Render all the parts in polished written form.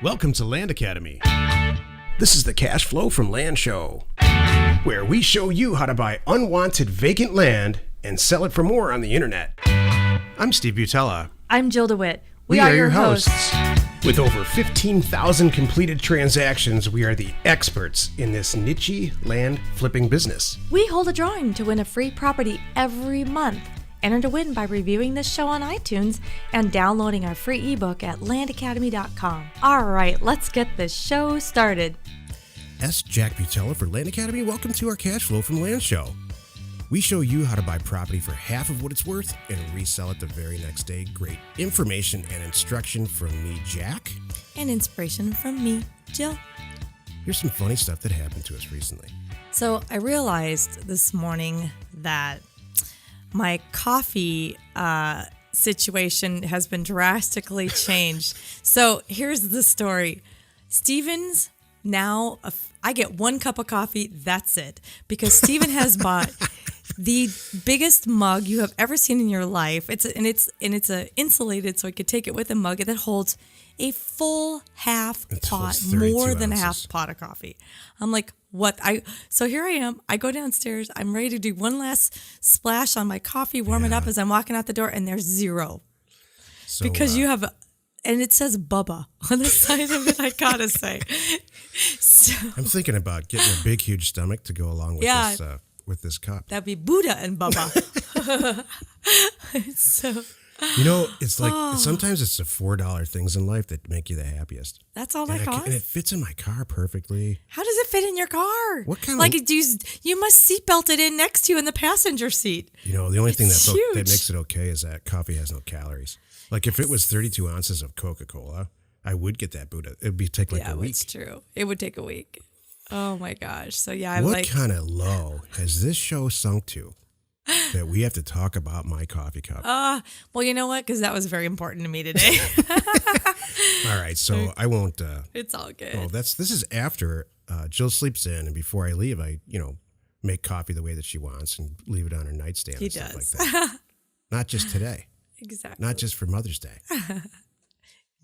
Welcome to Land Academy. This is the Cash Flow from Land Show, where we show you how to buy unwanted vacant land and sell it for more on the internet. I'm Steve Butala. I'm Jill DeWit. We are your hosts. With over 15,000 completed transactions, we are the experts in this niche land flipping business. We hold a drawing to win a free property every month. Enter to win by reviewing this show on iTunes and downloading our free ebook at landacademy.com. All right, let's get this show started. Jack Butala for Land Academy. Welcome to our Cash Flow from Land Show. We show you how to buy property for half of what it's worth and resell it the very next day. Great information and instruction from me, Jack. And inspiration from me, Jill. Here's some funny stuff that happened to us recently. So I realized this morning that my coffee situation has been drastically changed. So here's the story. Steven's now, I get one cup of coffee, that's it. Because Steven has bought the biggest mug you have ever seen in your life. It's insulated, so I could take it with a mug that holds a full half pot, more than a half pot of coffee. I'm like, what? So here I am. I go downstairs. I'm ready to do one last splash on my coffee, warm it up as I'm walking out the door, and there's zero. So, because you have, and it says Bubba on the side of it, I gotta say. So, I'm thinking about getting a big, huge stomach to go along with with this cup. That'd be Buddha and Bubba. So. You know, it's like sometimes it's the $4 things in life that make you the happiest. That's all that costs? And it fits in my car perfectly. How does it fit in your car? What kind of... you must seatbelt it in next to you in the passenger seat. You know, the only thing that makes it okay is that coffee has no calories. Like if it was 32 ounces of Coca-Cola, I would get that Buddha. It would take like a week. Yeah, it's true. It would take a week. Oh my gosh. So yeah, what kind of low has this show sunk to? That we have to talk about my coffee cup. Well, you know what? Because that was very important to me today. All right, so I won't. It's all good. Well, this is after Jill sleeps in, and before I leave, I make coffee the way that she wants and leave it on her nightstand. He and stuff does. Like that. Not just today. Exactly. Not just for Mother's Day.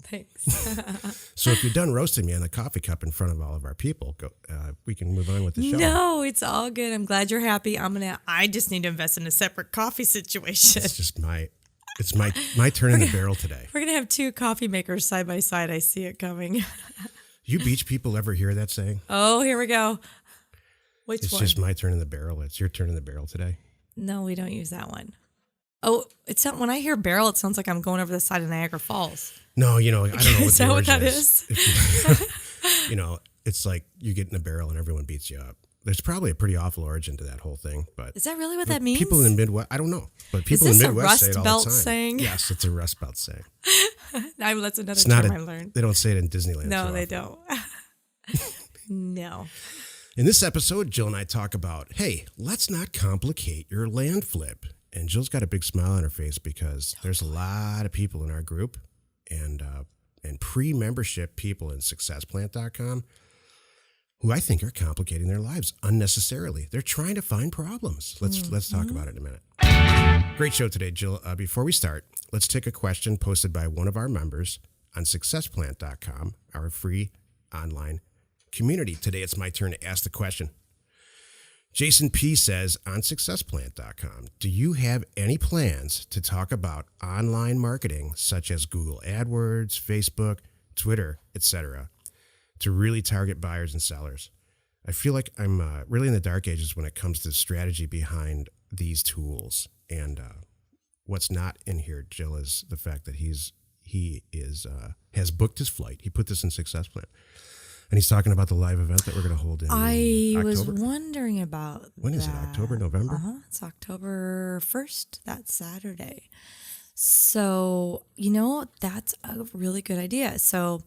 Thanks. So if you're done roasting me on the coffee cup in front of all of our people, we can move on with the show. No, it's all good. I'm glad you're happy. I just need to invest in a separate coffee situation. It's just my turn in the barrel today. We're gonna have two coffee makers side by side. I see it coming. You beach people ever hear that saying? Oh, here we go. Which one? It's just my turn in the barrel. It's your turn in the barrel today. No, we don't use that one. Oh, when I hear barrel, it sounds like I'm going over the side of Niagara Falls. No, I don't know what is that what that is? It's like you get in a barrel and everyone beats you up. There's probably a pretty awful origin to that whole thing, but is that really what that means? People in the Midwest, I don't know, but people in the Midwest say it all the time. Is this a Rust Belt saying? Yes, it's a Rust Belt saying. That's another term I learned. They don't say it in Disneyland. No, they don't. No. In this episode, Jill and I talk about, hey, let's not complicate your land flip. And Jill's got a big smile on her face because there's a lot of people in our group and pre-membership people in successplant.com who I think are complicating their lives unnecessarily. They're trying to find problems. Let's talk about it in a minute. Great show today, Jill. Before we start, let's take a question posted by one of our members on successplant.com, our free online community. Today, it's my turn to ask the question. Jason P. says on successplant.com, do you have any plans to talk about online marketing such as Google AdWords, Facebook, Twitter, etc., to really target buyers and sellers? I feel like I'm really in the dark ages when it comes to strategy behind these tools. And what's not in here, Jill, is the fact that he has booked his flight. He put this in SuccessPlan. And he's talking about the live event that we're going to hold in October. I was wondering about When is it? October, November? It's October 1st. That's Saturday. So, that's a really good idea. So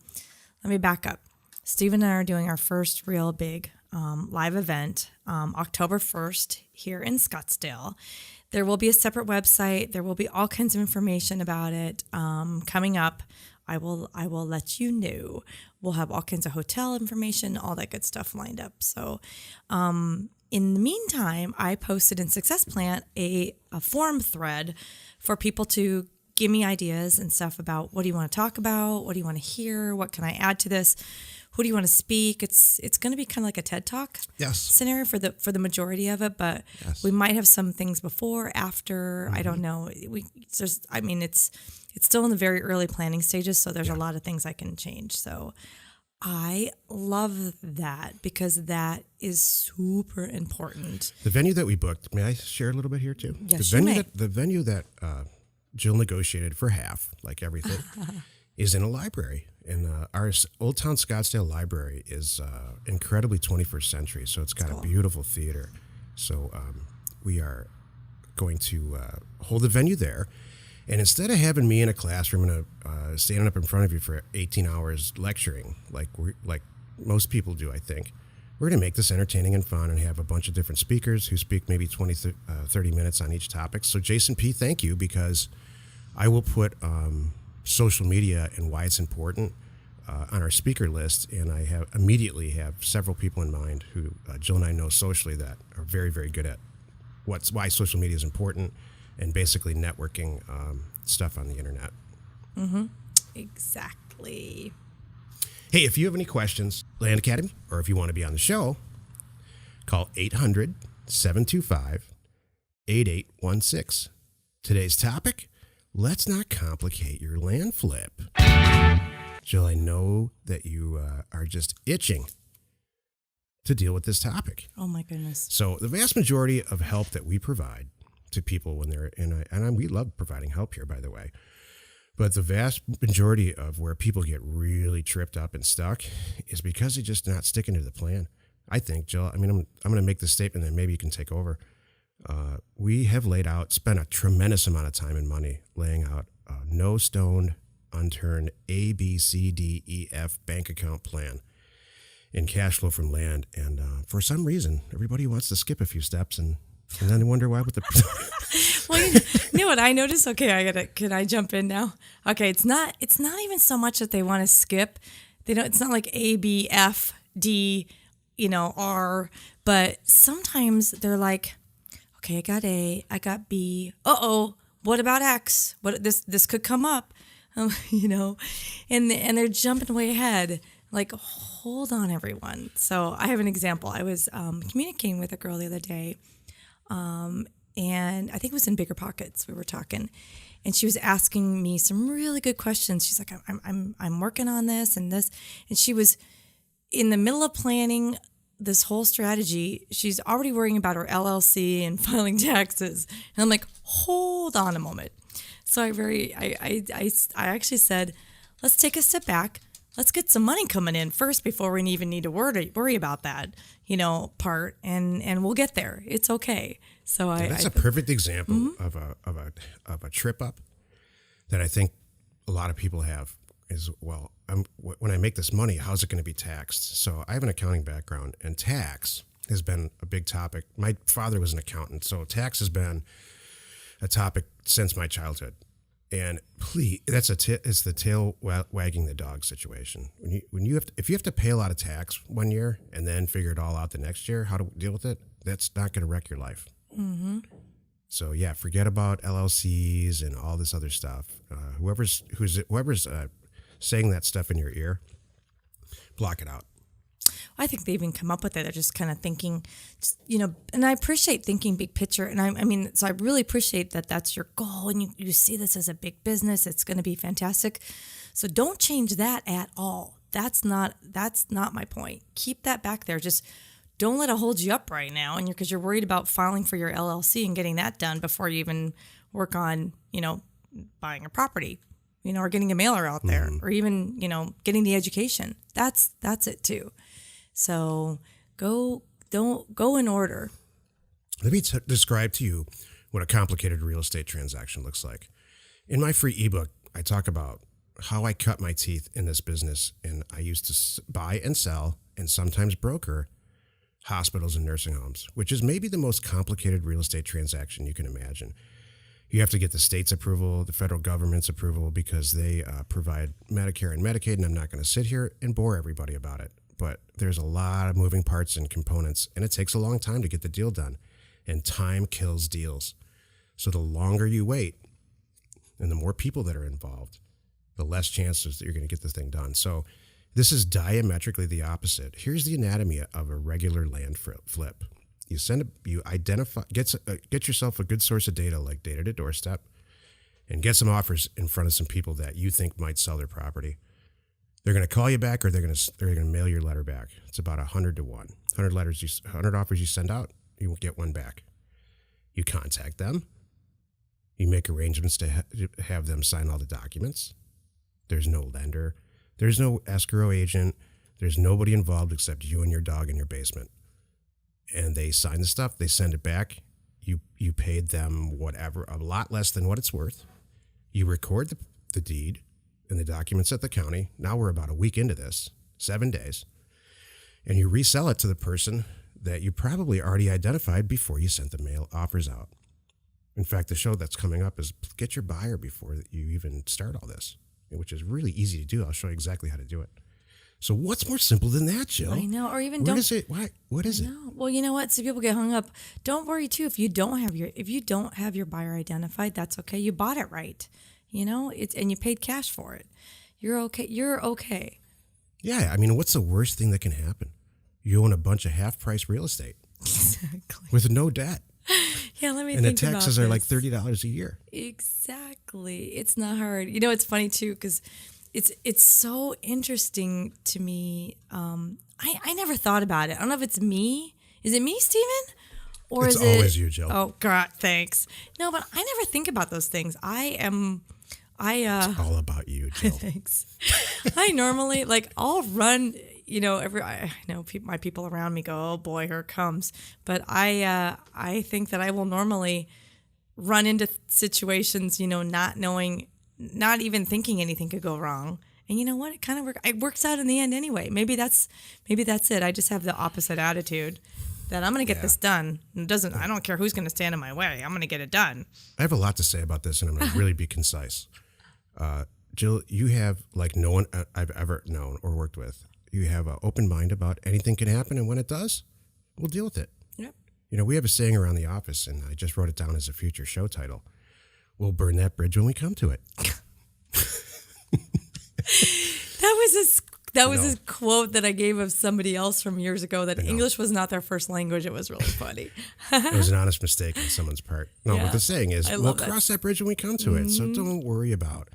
let me back up. Steve and I are doing our first real big live event October 1st here in Scottsdale. There will be a separate website. There will be all kinds of information about it coming up. I will let you know. We'll have all kinds of hotel information, all that good stuff lined up. So in the meantime, I posted in SuccessPlant a forum thread for people to give me ideas and stuff about what do you want to talk about? What do you want to hear? What can I add to this? Who do you want to speak? It's going to be kind of like a TED Talk scenario for the majority of it, but we might have some things before, after. I don't know. It's still in the very early planning stages, so there's a lot of things I can change. So I love that because that is super important. The venue that we booked, may I share a little bit here too? Yes, The venue that Jill negotiated for half, like everything, is in a library. And our Old Town Scottsdale Library is incredibly 21st century, so it's got a beautiful theater. So we are going to hold the venue there. And instead of having me in a classroom and standing up in front of you for 18 hours lecturing, like most people do, I think, we're going to make this entertaining and fun and have a bunch of different speakers who speak maybe 20, 30 minutes on each topic. So Jason P., thank you, because I will put social media and why it's important on our speaker list, and I immediately have several people in mind who Jill and I know socially that are very, very good at why social media is important and basically networking stuff on the internet. Mm-hmm. Exactly. Hey, if you have any questions, Land Academy, or if you want to be on the show, call 800-725-8816. Today's topic: let's not complicate your land flip. Jill, I know that you are just itching to deal with this topic. Oh, my goodness. So the vast majority of help that we provide to people when they're we love providing help here, by the way, but the vast majority of where people get really tripped up and stuck is because they're just not sticking to the plan. I think, Jill, I'm going to make this statement and maybe you can take over. We have spent a tremendous amount of time and money laying out a no stone unturned A, B, C, D, E, F bank account plan in cash flow from land. And for some reason, everybody wants to skip a few steps and then wonder why with the... Well, you know what I noticed? Okay, can I jump in now? Okay, it's not even so much that they want to skip. It's not like A, B, F, D, R, but sometimes they're like, okay, I got A, I got B. What about X? What this could come up, and they're jumping way ahead. Like, hold on, everyone. So I have an example. I was communicating with a girl the other day, and I think it was in Bigger Pockets. We were talking, and she was asking me some really good questions. She's like, I'm working on this and this, and she was in the middle of planning this whole strategy. She's already worrying about her LLC and filing taxes. And I'm like, hold on a moment. So I actually said, let's take a step back. Let's get some money coming in first before we even need to worry about that, part, and we'll get there. It's okay. So that's a perfect example of a trip up that I think a lot of people have is, well, when I make this money, how's it going to be taxed? So I have an accounting background, and tax has been a big topic. My father was an accountant, so tax has been a topic since my childhood. And please, it's the tail wagging the dog situation. If you have to pay a lot of tax one year and then figure it all out the next year, how to deal with it, that's not going to wreck your life. Mm-hmm. So yeah, forget about LLCs and all this other stuff. Whoever's saying that stuff in your ear, block it out. I think they even come up with it. They're just kind of thinking, and I appreciate thinking big picture. And so I really appreciate that that's your goal and you see this as a big business. It's going to be fantastic. So don't change that at all. That's not my point. Keep that back there. Just don't let it hold you up right now. And because you're worried about filing for your LLC and getting that done before you even work on, buying a property, or getting a mailer out there, or even, getting the education. That's it too. So go in order. Let me describe to you what a complicated real estate transaction looks like. In my free ebook, I talk about how I cut my teeth in this business, and I used to buy and sell and sometimes broker hospitals and nursing homes, which is maybe the most complicated real estate transaction you can imagine. You have to get the state's approval, the federal government's approval, because they provide Medicare and Medicaid, and I'm not going to sit here and bore everybody about it. But there's a lot of moving parts and components, and it takes a long time to get the deal done. And time kills deals. So the longer you wait, And the more people that are involved, the less chances that you're going to get the thing done. So this is diametrically the opposite. Here's the anatomy of a regular land flip. You identify, get yourself a good source of data like Data to Doorstep, and get some offers in front of some people that you think might sell their property. They're going to call you back, or they're going to mail your letter back. It's about 100 to 1. 100 offers you send out, you won't get one back. You contact them. You make arrangements to have them sign all the documents. There's no lender. There's no escrow agent. There's nobody involved except you and your dog in your basement. And they sign the stuff. They send it back. You paid them whatever, a lot less than what it's worth. You record the deed and the documents at the county. Now we're about a week into this, 7 days. And you resell it to the person that you probably already identified before you sent the mail offers out. In fact, the show that's coming up is get your buyer before you even start all this, which is really easy to do. I'll show you exactly how to do it. So what's more simple than that, Jill? I know, or even Where don't. is it? What is it? Well, you know what? So people get hung up. Don't worry too if you don't have your buyer identified. That's okay. You bought it right. And you paid cash for it. You're okay. You're okay. Yeah, I mean, what's the worst thing that can happen? You own a bunch of half-price real estate Exactly. with no debt. Yeah, let me and think the about taxes are this. like $30 a year. Exactly. It's not hard. It's funny too because it's so interesting to me. I never thought about it. I don't know if it's me. Is it me, Steven? Or It's is it always you, Jill. Oh God, thanks. No, but I never think about those things. It's all about you, Jill. Thanks. I normally I'll run. I know my people around me go, oh boy, here it comes. But I think that I will normally run into situations, not knowing, not even thinking anything could go wrong. And you know what? It kind of it works out in the end anyway. Maybe that's it. I just have the opposite attitude that I'm going to get this done. I don't care who's going to stand in my way. I'm going to get it done. I have a lot to say about this, and I'm going to really be concise. Jill, you have, like no one I've ever known or worked with, you have an open mind about anything can happen, and when it does, we'll deal with it. Yep. We have a saying around the office, and I just wrote it down as a future show title. We'll burn that bridge when we come to it. That was a quote that I gave of somebody else from years ago that English was not their first language. It was really funny. It was an honest mistake on someone's part. No, Yeah. but the saying is, we'll cross that bridge when we come to it. So don't worry about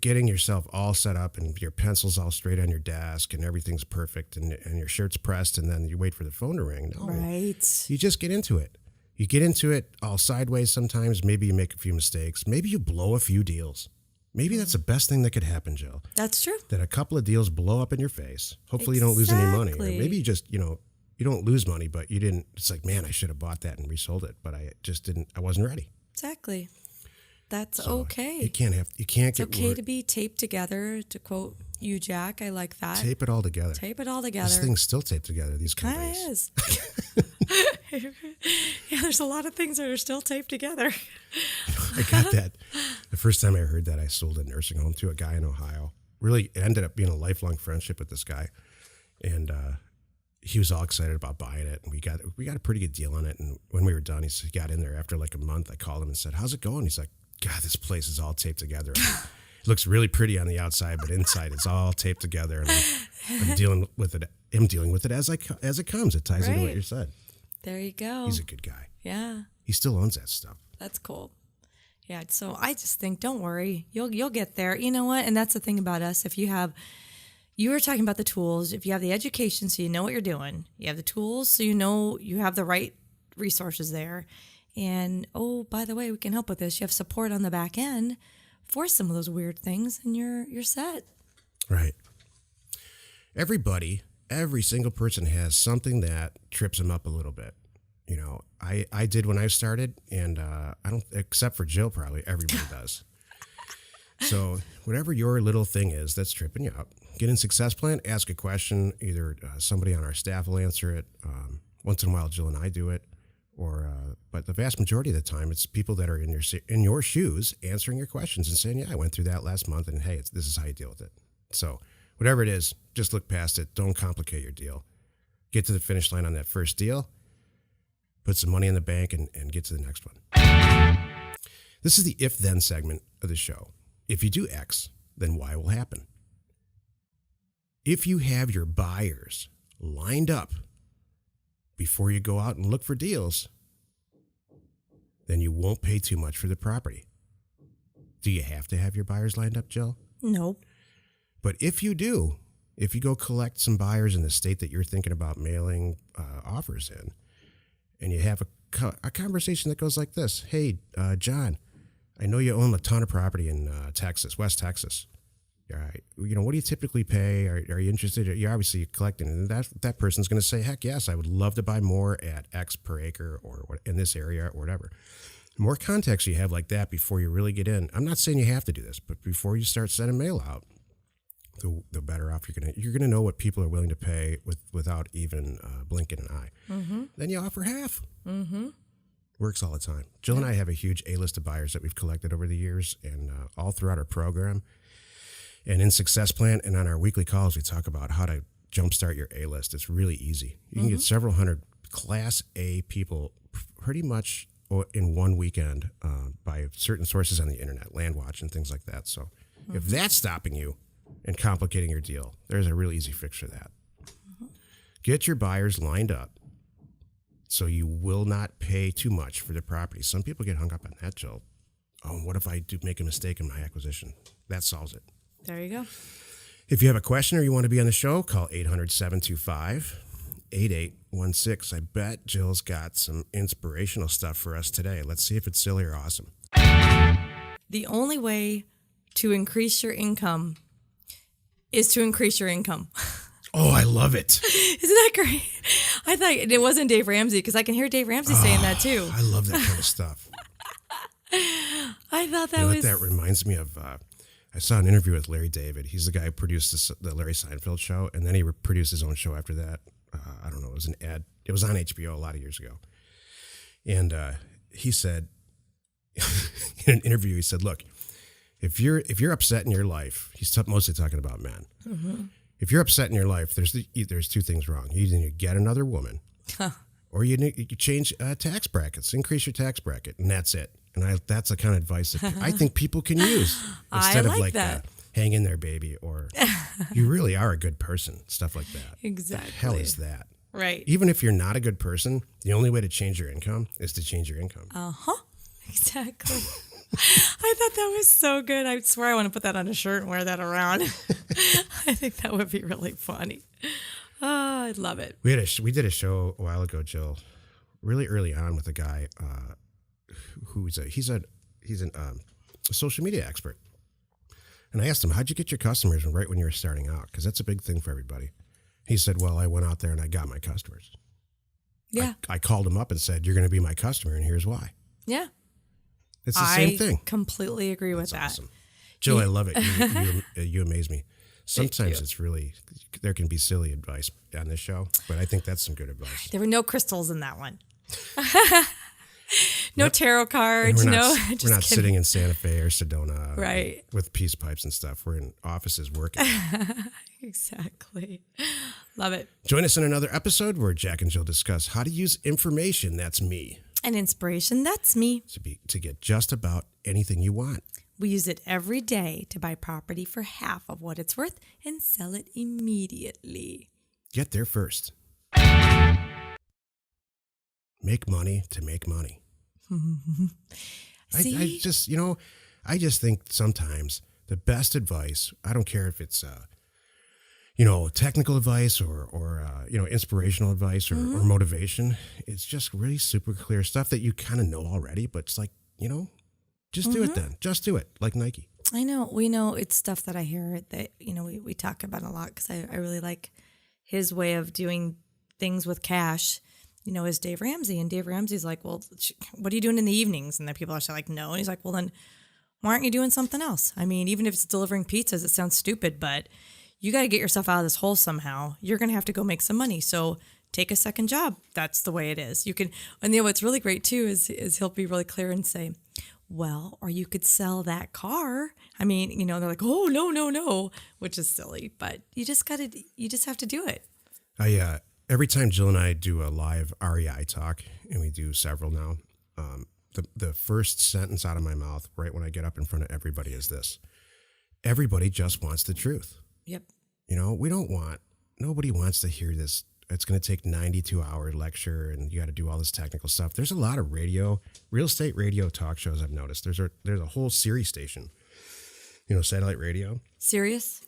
getting yourself all set up and your pencils all straight on your desk and everything's perfect and your shirt's pressed and then you wait for the phone to ring. No, Right. you just get into it. You get into it all sideways sometimes. Maybe you make a few mistakes. Maybe you blow a few deals. Maybe that's the best thing that could happen, Jill. That's true. That a couple of deals blow up in your face. Hopefully you don't lose any money. Or Exactly. maybe you just, you don't lose money, but you didn't. It's like, man, I should have bought that and resold it, but I just didn't. I wasn't ready. Exactly. That's So okay. You can't It's get okay to be taped together, to quote you, Jack. I like that. tape it all together. Tape it all together. This thing's still taped together, these Kind companies. of is. Yeah, there's a lot of things that are still taped together. I got that. The first time I heard that, I sold a nursing home to a guy in Ohio. Really, it ended up being a lifelong friendship with this guy. And he was all excited about buying it. And we got a pretty good deal on it. And when we were done, he got in there after like a month. I called him and said, how's it going? He's like, God, this place is all taped together. It looks really pretty on the outside, but inside it's all taped together. And I'm dealing with it. I'm dealing with it as it comes. It ties into what you said. There you go. He's a good guy. Yeah, He still owns that stuff. that's cool. Yeah, so I just think, don't worry, you'll get there. You know what? And that's the thing about us. If you were talking about the tools. If you have the education, so you know what you're doing. You have the tools, so you know you have the right resources there. And oh, by the way, we can help with this. You have support on the back end for some of those weird things, and you're set. Right. Every single person has something that trips them up a little bit. I did when I started, and I don't, except for Jill, probably everybody does. So whatever your little thing is that's tripping you up, get in Success Plan, ask a question. Either somebody on our staff will answer it. Once in a while, Jill and I do it. But the vast majority of the time, it's people that are in your shoes answering your questions and saying, yeah, I went through that last month, and hey, this is how you deal with it. So whatever it is, just look past it. Don't complicate your deal. Get to the finish line on that first deal, put some money in the bank, and get to the next one. This is the if-then segment of the show. If you do X, then Y will happen. If you have your buyers lined up before you go out and look for deals, then you won't pay too much for the property. Do you have to have your buyers lined up, Jill? Nope. But if you do, if you go collect some buyers in the state that you're thinking about mailing offers in, and you have a conversation that goes like this: Hey, John, I know you own a ton of property in Texas, West Texas. What do you typically pay? Are you interested? You're obviously collecting, and that person's going to say, heck yes, I would love to buy more at X per acre or in this area or whatever. The more context you have like that before you really get in, I'm not saying you have to do this, but before you start sending mail out, the better off you're gonna know what people are willing to pay without even blinking an eye. Mm-hmm. Then you offer half. Mm-hmm. Works all the time. Jill and I have a huge A-list of buyers that we've collected over the years, and all throughout our program. And in Success Plan and on our weekly calls, we talk about how to jumpstart your A-list. It's really easy. You can get several hundred Class A people pretty much in one weekend by certain sources on the internet, LandWatch and things like that. So if that's stopping you and complicating your deal, there's a real easy fix for that. Get your buyers lined up so you will not pay too much for the property. Some people get hung up on that, Jill. Oh, what if I do make a mistake in my acquisition? That solves it. There you go. If you have a question or you want to be on the show, call 800-725-8816. I bet Jill's got some inspirational stuff for us today. Let's see if it's silly or awesome. The only way to increase your income is to increase your income. Oh, I love it. Isn't that great? I thought it wasn't Dave Ramsey, because I can hear Dave Ramsey saying that too. I love that kind of stuff. I thought that was... That reminds me of... I saw an interview with Larry David. He's the guy who produced the Larry Seinfeld Show, and then he produced his own show after that. I don't know. It was an ad. It was on HBO a lot of years ago. And he said, in an interview, he said, look, if you're upset in your life, he's mostly talking about men. Mm-hmm. If you're upset in your life, there's two things wrong. You either get another woman, or you change tax brackets, increase your tax bracket, and that's it. And that's the kind of advice that I think people can use instead of like that. Hang in there, baby, or you really are a good person, stuff like that. Exactly. What the hell is that? Right. Even if you're not a good person, the only way to change your income is to change your income. Exactly. I thought that was so good. I swear I want to put that on a shirt and wear that around. I think that would be really funny. Oh, I'd love it. We did a show a while ago, Jill, really early on with a guy he's a social media expert. And I asked him, how'd you get your customers right when you were starting out? Because that's a big thing for everybody. He said, well, I went out there and I got my customers. Yeah. I called him up and said, you're going to be my customer, and here's why. Yeah. It's the same thing. I completely agree with that. Awesome. Jill, I love it. You amaze me. Sometimes it's really, there can be silly advice on this show, but I think that's some good advice. There were no crystals in that one. No tarot cards. We're not sitting in Santa Fe or Sedona, right, with peace pipes and stuff. We're in offices working. Exactly. Love it. Join us in another episode where Jack and Jill discuss how to use information, that's me, and inspiration, that's me, to get just about anything you want. We use it every day to buy property for half of what it's worth and sell it immediately. Get there first. Make money to make money. See? I just think sometimes the best advice, I don't care if it's, technical advice or inspirational advice or motivation. It's just really super clear stuff that you kind of know already, but it's like, just do it then. Just do it, like Nike. I know. We know it's stuff that I hear that, we talk about a lot, because I really like his way of doing things with cash. Is Dave Ramsey. And Dave Ramsey's like, well, what are you doing in the evenings? And then people are like, no. And he's like, well, then why aren't you doing something else? I mean, even if it's delivering pizzas, it sounds stupid, but you got to get yourself out of this hole somehow. You're going to have to go make some money. So take a second job. That's the way it is. You can, and what's really great too is he'll be really clear and say, well, or you could sell that car. I mean, they're like, oh, no, which is silly, but you just have to do it. Every time Jill and I do a live REI talk, and we do several now, the first sentence out of my mouth right when I get up in front of everybody is this. Everybody just wants the truth. Yep. You know, nobody wants to hear this. It's going to take 92-hour lecture and you got to do all this technical stuff. There's a lot of real estate radio talk shows I've noticed. There's a whole Sirius station, you know, satellite radio. Sirius,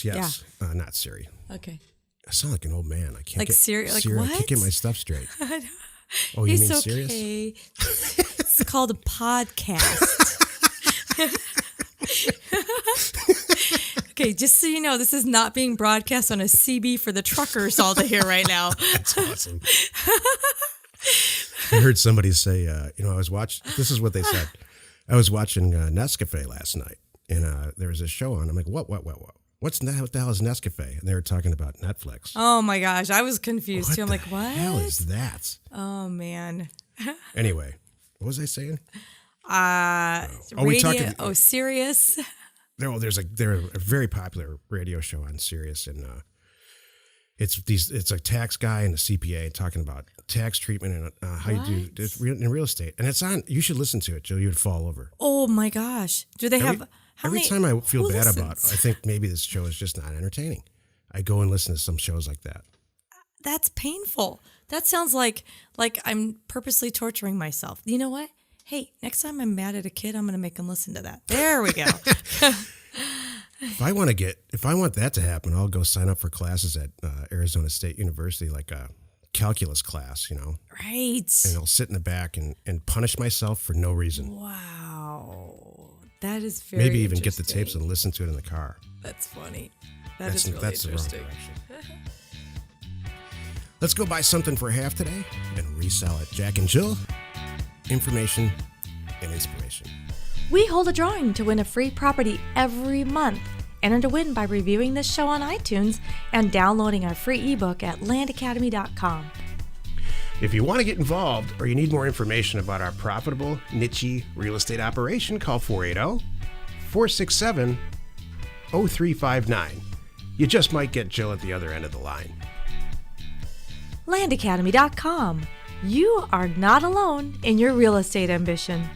yes. Yeah. Not Siri. Okay. I sound like an old man. I can't like get Siri. Like Siri. what? I can't get my stuff straight. Oh, you mean Sirius? Okay. It's called a podcast. Okay, just so you know, this is not being broadcast on a CB for the truckers all to hear right now. That's awesome. I heard somebody say, this is what they said. I was watching Nescafe last night, and there was a show on. I'm like, what? What the hell is Nescafe? And they were talking about Netflix. Oh, my gosh. I was confused, too. I'm like, what? What the hell is that? Oh, man. Anyway, what was I saying? Radio, Sirius. There's a very popular radio show on Sirius, and it's a tax guy and a CPA talking about tax treatment and how you do it in real estate, and it's on. You should listen to it, Jill. You'd fall over. Oh my gosh! Do they have? Every time I feel bad about it, I think maybe this show is just not entertaining. I go and listen to some shows like that. That's painful. That sounds like I'm purposely torturing myself. You know what? Hey, next time I'm mad at a kid, I'm going to make him listen to that. There we go. If I want that to happen, I'll go sign up for classes at Arizona State University, like a calculus class, you know. Right. And I'll sit in the back and punish myself for no reason. Wow. That is very Maybe even get the tapes and listen to it in the car. That's funny. That's really interesting. The wrong direction. Let's go buy something for half today and resell it. Jack and Jill, information and inspiration. We hold a drawing to win a free property every month. Enter to win by reviewing this show on iTunes and downloading our free ebook at landacademy.com. If you want to get involved or you need more information about our profitable, niche real estate operation, call 480-467-0359. You just might get Jill at the other end of the line. landacademy.com. You are not alone in your real estate ambition.